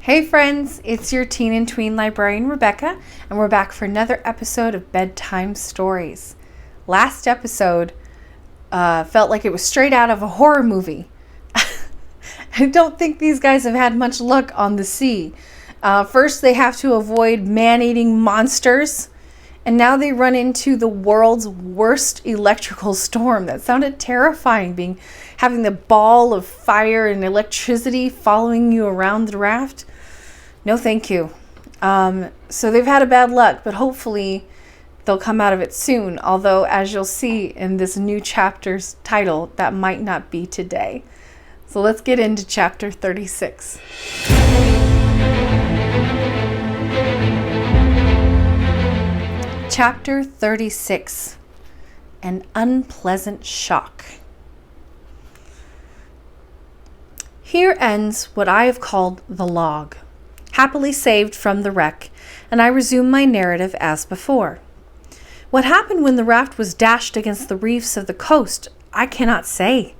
Hey friends, it's your teen and tween librarian Rebecca, and we're back for another episode of Bedtime Stories. Last episode felt like it was straight out of a horror movie. I don't think these guys have had much luck on the sea. First they have to avoid man-eating monsters, and now they run into the world's worst electrical storm. That sounded terrifying, having the ball of fire and electricity following you around the raft. No thank you. So they've had a bad luck, but hopefully they'll come out of it soon. Although, as you'll see in this new chapter's title, that might not be today. So let's get into chapter 36. Chapter 36. An unpleasant shock. Here ends what I have called the log, happily saved from the wreck, and I resume my narrative as before. What happened when the raft was dashed against the reefs of the coast, I cannot say.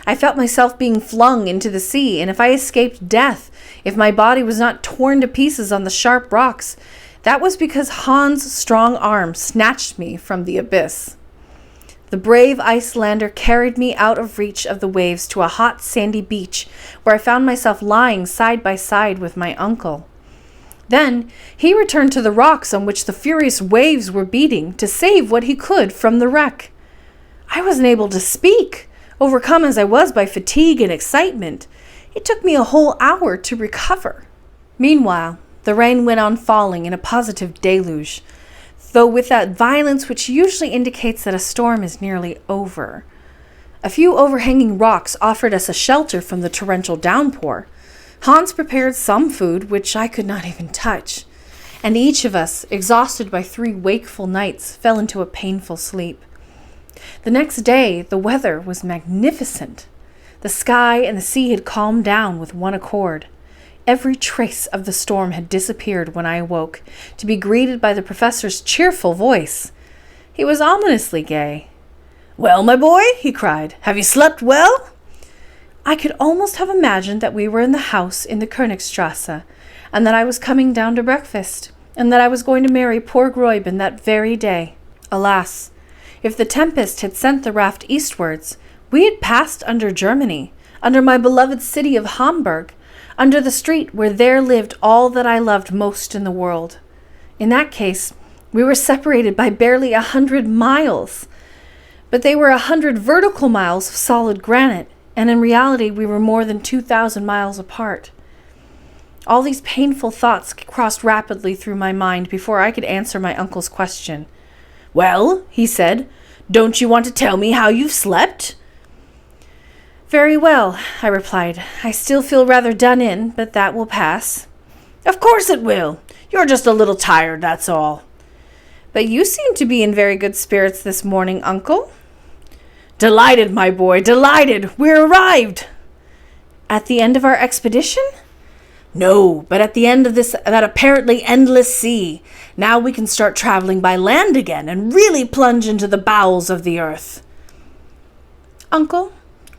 I felt myself being flung into the sea, and if I escaped death, if my body was not torn to pieces on the sharp rocks, that was because Hans' strong arm snatched me from the abyss. The brave Icelander carried me out of reach of the waves to a hot sandy beach, where I found myself lying side by side with my uncle. Then he returned to the rocks on which the furious waves were beating to save what he could from the wreck. I wasn't able to speak, overcome as I was by fatigue and excitement. It took me a whole hour to recover. Meanwhile, the rain went on falling in a positive deluge, though with that violence which usually indicates that a storm is nearly over. A few overhanging rocks offered us a shelter from the torrential downpour. Hans prepared some food, which I could not even touch, and each of us, exhausted by 3 wakeful nights, fell into a painful sleep. The next day, the weather was magnificent. The sky and the sea had calmed down with one accord. Every trace of the storm had disappeared when I awoke, to be greeted by the professor's cheerful voice. He was ominously gay. "Well, my boy," he cried, "have you slept well?" I could almost have imagined that we were in the house in the Königstrasse, and that I was coming down to breakfast, and that I was going to marry poor Gräuben that very day. Alas, if the tempest had sent the raft eastwards, we had passed under Germany, under my beloved city of Hamburg, under the street where there lived all that I loved most in the world. In that case, we were separated by barely 100 miles. But they were 100 vertical miles of solid granite, and in reality we were more than 2,000 miles apart. All these painful thoughts crossed rapidly through my mind before I could answer my uncle's question. "Well," he said, "don't you want to tell me how you've slept?" "Very well," I replied. "I still feel rather done in, but that will pass." "Of course it will. You're just a little tired, that's all." "But you seem to be in very good spirits this morning, Uncle." "Delighted, my boy, delighted. We're arrived." "At the end of our expedition?" "No, but at the end of that apparently endless sea. Now we can start traveling by land again and really plunge into the bowels of the earth." "Uncle,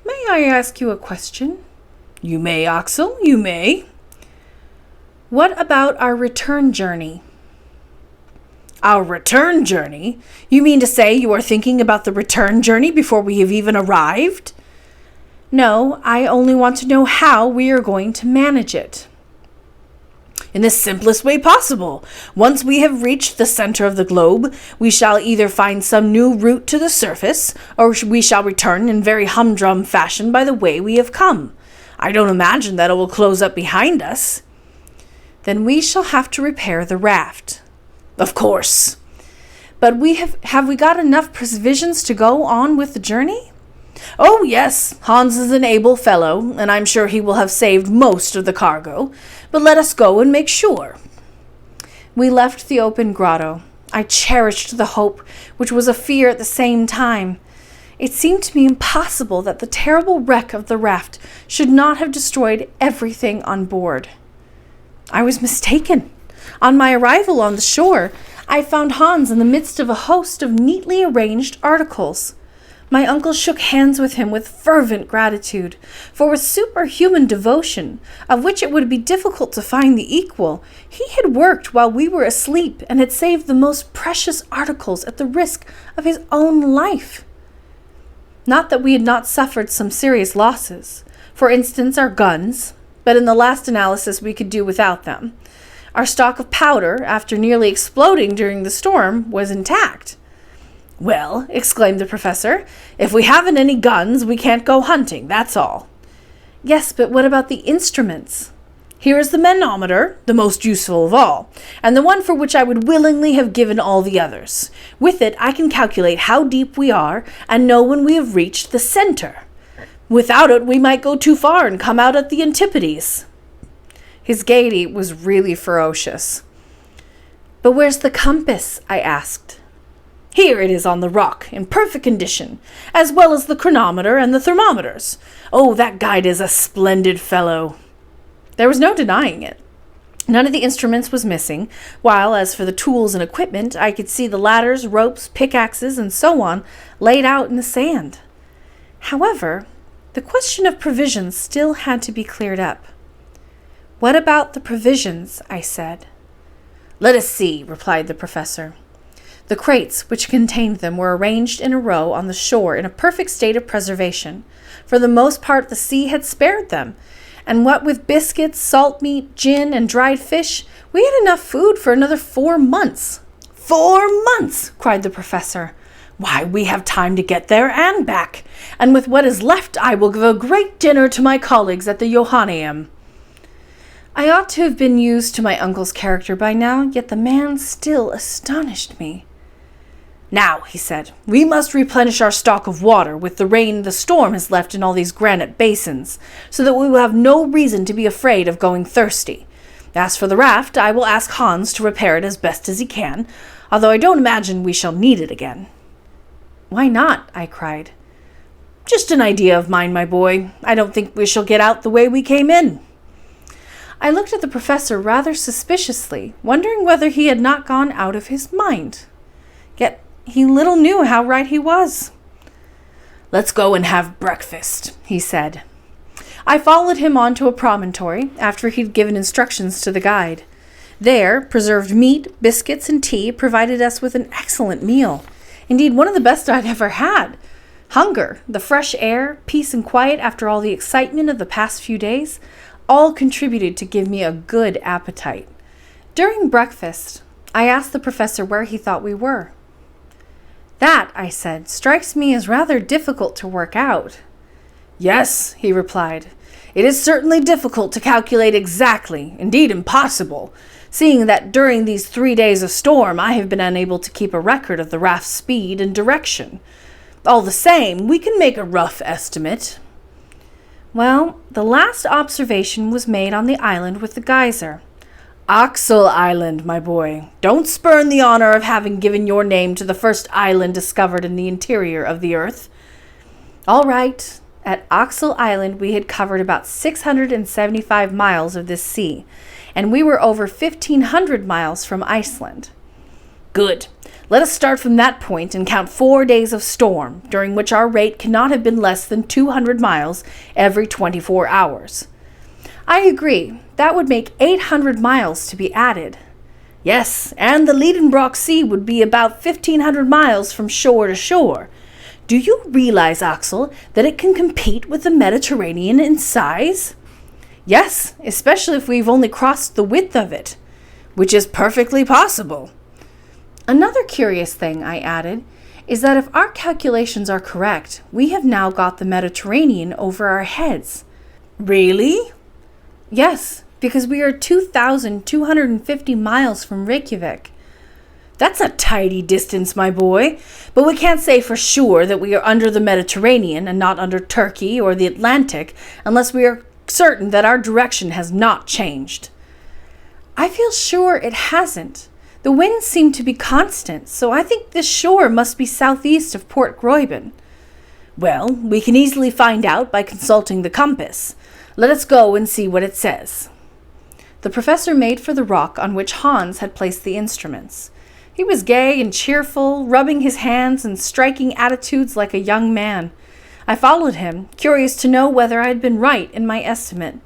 may I ask you a question?" "You may, Axel, you may." "What about our return journey?" "Our return journey? You mean to say you are thinking about the return journey before we have even arrived?" "No, I only want to know how we are going to manage it." "In the simplest way possible. Once we have reached the center of the globe, we shall either find some new route to the surface, or we shall return in very humdrum fashion by the way we have come. I don't imagine that it will close up behind us." "Then we shall have to repair the raft." "Of course." "But have we got enough provisions to go on with the journey?" "Oh, yes. Hans is an able fellow, and I'm sure he will have saved most of the cargo. But let us go and make sure." We left the open grotto. I cherished the hope, which was a fear at the same time. It seemed to me impossible that the terrible wreck of the raft should not have destroyed everything on board. I was mistaken. On my arrival on the shore, I found Hans in the midst of a host of neatly arranged articles. My uncle shook hands with him with fervent gratitude, for with superhuman devotion, of which it would be difficult to find the equal, he had worked while we were asleep and had saved the most precious articles at the risk of his own life. Not that we had not suffered some serious losses, for instance our guns, but in the last analysis we could do without them. Our stock of powder, after nearly exploding during the storm, was intact. "Well," exclaimed the professor, "if we haven't any guns, we can't go hunting, that's all." "Yes, but what about the instruments?" "Here is the manometer, the most useful of all, and the one for which I would willingly have given all the others. With it I can calculate how deep we are and know when we have reached the center. Without it we might go too far and come out at the antipodes." His gaiety was really ferocious. "But where's the compass?" I asked. "Here it is on the rock, in perfect condition, as well as the chronometer and the thermometers. Oh, that guide is a splendid fellow." There was no denying it. None of the instruments was missing, while, as for the tools and equipment, I could see the ladders, ropes, pickaxes, and so on, laid out in the sand. However, the question of provisions still had to be cleared up. "What about the provisions?" I said. "Let us see," replied the professor. The crates which contained them were arranged in a row on the shore in a perfect state of preservation. For the most part the sea had spared them, and what with biscuits, salt meat, gin, and dried fish, we had enough food for another 4 months. 4 months! Cried the professor. "Why, we have time to get there and back, and with what is left I will give a great dinner to my colleagues at the Johanneum." I ought to have been used to my uncle's character by now, yet the man still astonished me. "Now," he said, "we must replenish our stock of water with the rain the storm has left in all these granite basins, so that we will have no reason to be afraid of going thirsty. As for the raft, I will ask Hans to repair it as best as he can, although I don't imagine we shall need it again." "Why not?" I cried. "Just an idea of mine, my boy. I don't think we shall get out the way we came in." I looked at the professor rather suspiciously, wondering whether he had not gone out of his mind. Yet he little knew how right he was. "Let's go and have breakfast," he said. I followed him on to a promontory, after he'd given instructions to the guide. There, preserved meat, biscuits, and tea provided us with an excellent meal. Indeed, one of the best I'd ever had. Hunger, the fresh air, peace and quiet after all the excitement of the past few days, all contributed to give me a good appetite. During breakfast, I asked the professor where he thought we were. "That," I said, "strikes me as rather difficult to work out." "Yes," he replied, "it is certainly difficult to calculate exactly, indeed impossible, seeing that during these 3 days of storm I have been unable to keep a record of the raft's speed and direction. All the same, we can make a rough estimate." "Well, the last observation was made on the island with the geyser." "Axel Island, my boy. Don't spurn the honor of having given your name to the first island discovered in the interior of the earth." "All right. At Axel Island we had covered about 675 miles of this sea, and we were over 1,500 miles from Iceland." "Good. Let us start from that point and count 4 days of storm, during which our rate cannot have been less than 200 miles every 24 hours. "I agree. That would make 800 miles to be added." "Yes, and the Liedenbrock Sea would be about 1,500 miles from shore to shore. Do you realize, Axel, that it can compete with the Mediterranean in size?" "Yes, especially if we've only crossed the width of it." "Which is perfectly possible." "Another curious thing," I added, "is that if our calculations are correct, we have now got the Mediterranean over our heads." "Really?" "Yes, because we are 2,250 miles from Reykjavik." "That's a tidy distance, my boy, but we can't say for sure that we are under the Mediterranean and not under Turkey or the Atlantic unless we are certain that our direction has not changed." "I feel sure it hasn't. The winds seem to be constant, so I think this shore must be southeast of Port Gräuben." "Well, we can easily find out by consulting the compass. Let us go and see what it says." The professor made for the rock on which Hans had placed the instruments. He was gay and cheerful, rubbing his hands and striking attitudes like a young man. I followed him, curious to know whether I had been right in my estimate.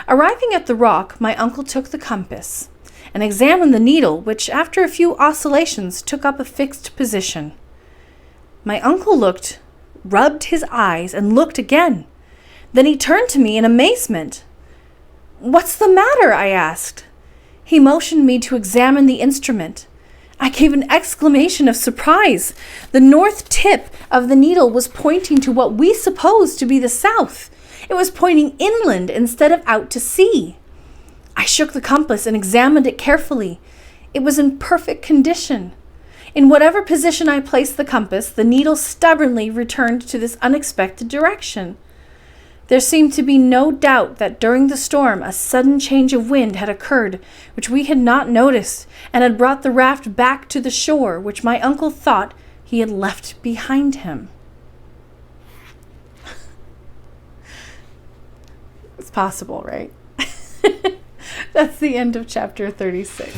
Arriving at the rock, my uncle took the compass and examined the needle, which after a few oscillations took up a fixed position. My uncle rubbed his eyes and looked again. Then he turned to me in amazement. "What's the matter?" I asked. He motioned me to examine the instrument. I gave an exclamation of surprise. The north tip of the needle was pointing to what we supposed to be the south. It was pointing inland instead of out to sea. I shook the compass and examined it carefully. It was in perfect condition. In whatever position I placed the compass, the needle stubbornly returned to this unexpected direction. There seemed to be no doubt that during the storm a sudden change of wind had occurred, which we had not noticed, and had brought the raft back to the shore, which my uncle thought he had left behind him. It's possible, right? That's the end of chapter 36.